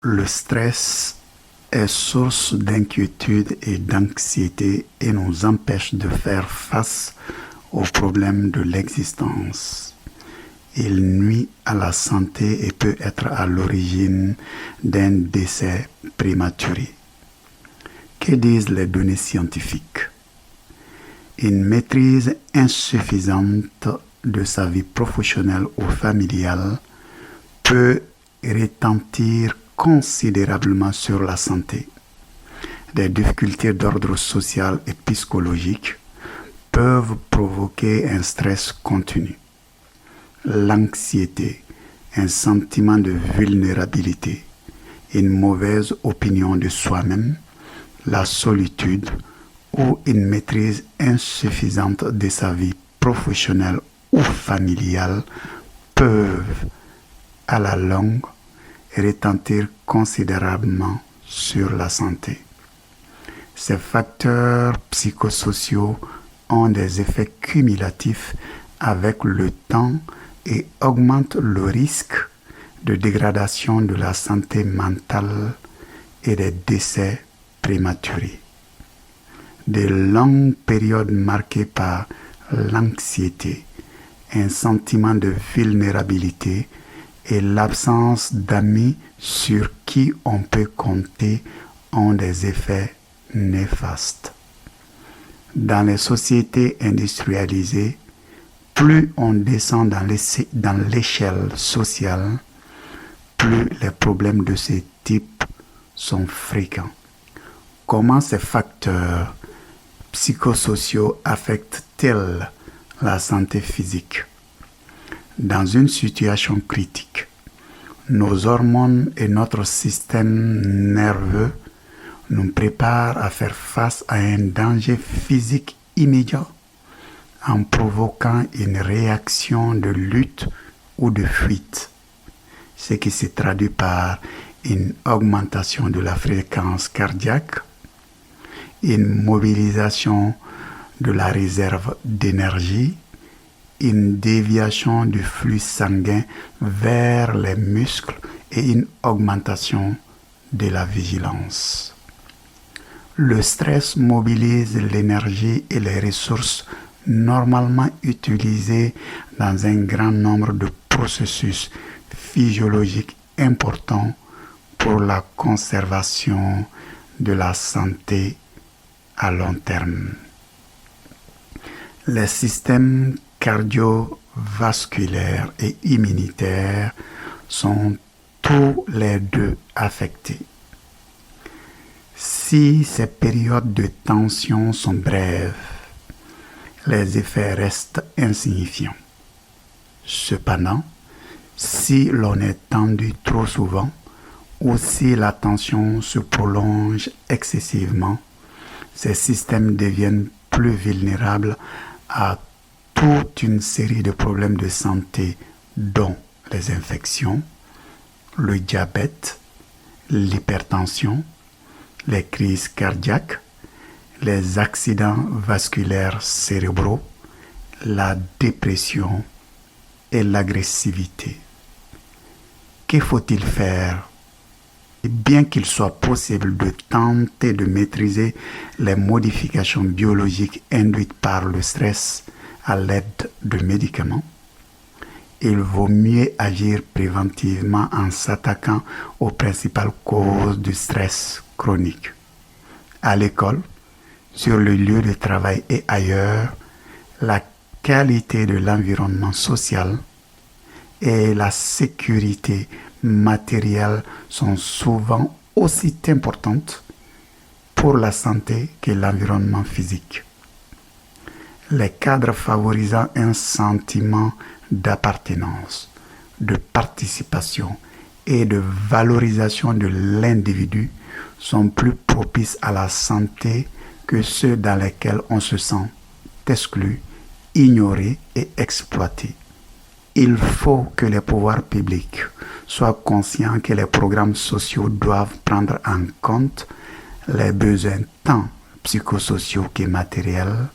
Le stress est source d'inquiétude et d'anxiété et nous empêche de faire face aux problèmes de l'existence. Il nuit à la santé et peut être à l'origine d'un décès prématuré. Que disent les données scientifiques? Une maîtrise insuffisante de sa vie professionnelle ou familiale peut retentir considérablement sur la santé. Des difficultés d'ordre social et psychologique peuvent provoquer un stress continu. L'anxiété, un sentiment de vulnérabilité, une mauvaise opinion de soi-même, la solitude ou une maîtrise insuffisante de sa vie professionnelle ou familiale peuvent, à la longue, retentir considérablement sur la santé. Ces facteurs psychosociaux ont des effets cumulatifs avec le temps et augmentent le risque de dégradation de la santé mentale et des décès prématurés. De longues périodes marquées par l'anxiété, un sentiment de vulnérabilité et l'absence d'amis sur qui on peut compter ont des effets néfastes. Dans les sociétés industrialisées, plus on descend dans l'échelle sociale, plus les problèmes de ce type sont fréquents. Comment ces facteurs psychosociaux affectent-ils la santé physique? Dans une situation critique, nos hormones et notre système nerveux nous préparent à faire face à un danger physique immédiat en provoquant une réaction de lutte ou de fuite, ce qui se traduit par une augmentation de la fréquence cardiaque, une mobilisation de la réserve d'énergie, une déviation du flux sanguin vers les muscles et une augmentation de la vigilance. Le stress mobilise l'énergie et les ressources normalement utilisées dans un grand nombre de processus physiologiques importants pour la conservation de la santé à long terme. Les systèmes cardiovasculaires et immunitaires sont tous les deux affectés. Si ces périodes de tension sont brèves, les effets restent insignifiants. Cependant, si l'on est tendu trop souvent ou si la tension se prolonge excessivement, ces systèmes deviennent plus vulnérables à toute une série de problèmes de santé, dont les infections, le diabète, l'hypertension, les crises cardiaques, les accidents vasculaires cérébraux, la dépression et l'agressivité. Que faut-il faire? Bien qu'il soit possible de tenter de maîtriser les modifications biologiques induites par le stress à l'aide de médicaments, il vaut mieux agir préventivement en s'attaquant aux principales causes du stress chronique. À l'école, sur le lieu de travail et ailleurs, la qualité de l'environnement social et la sécurité matérielle sont souvent aussi importantes pour la santé que l'environnement physique. Les cadres favorisant un sentiment d'appartenance, de participation et de valorisation de l'individu sont plus propices à la santé que ceux dans lesquels on se sent exclu, ignoré et exploité. Il faut que les pouvoirs publics soient conscients que les programmes sociaux doivent prendre en compte les besoins tant psychosociaux que matériels,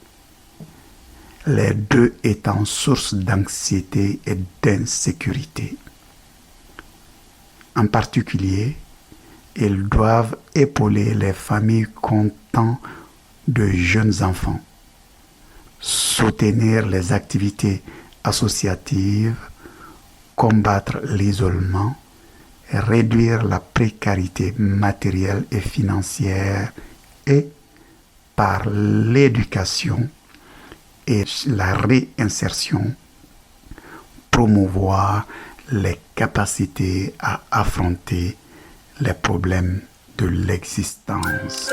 les deux étant source d'anxiété et d'insécurité. En particulier, Ils doivent épauler les familles comptant de jeunes enfants, soutenir les activités associatives, combattre l'isolement, réduire la précarité matérielle et financière et, par l'éducation et la réinsertion, promouvoir les capacités à affronter les problèmes de l'existence.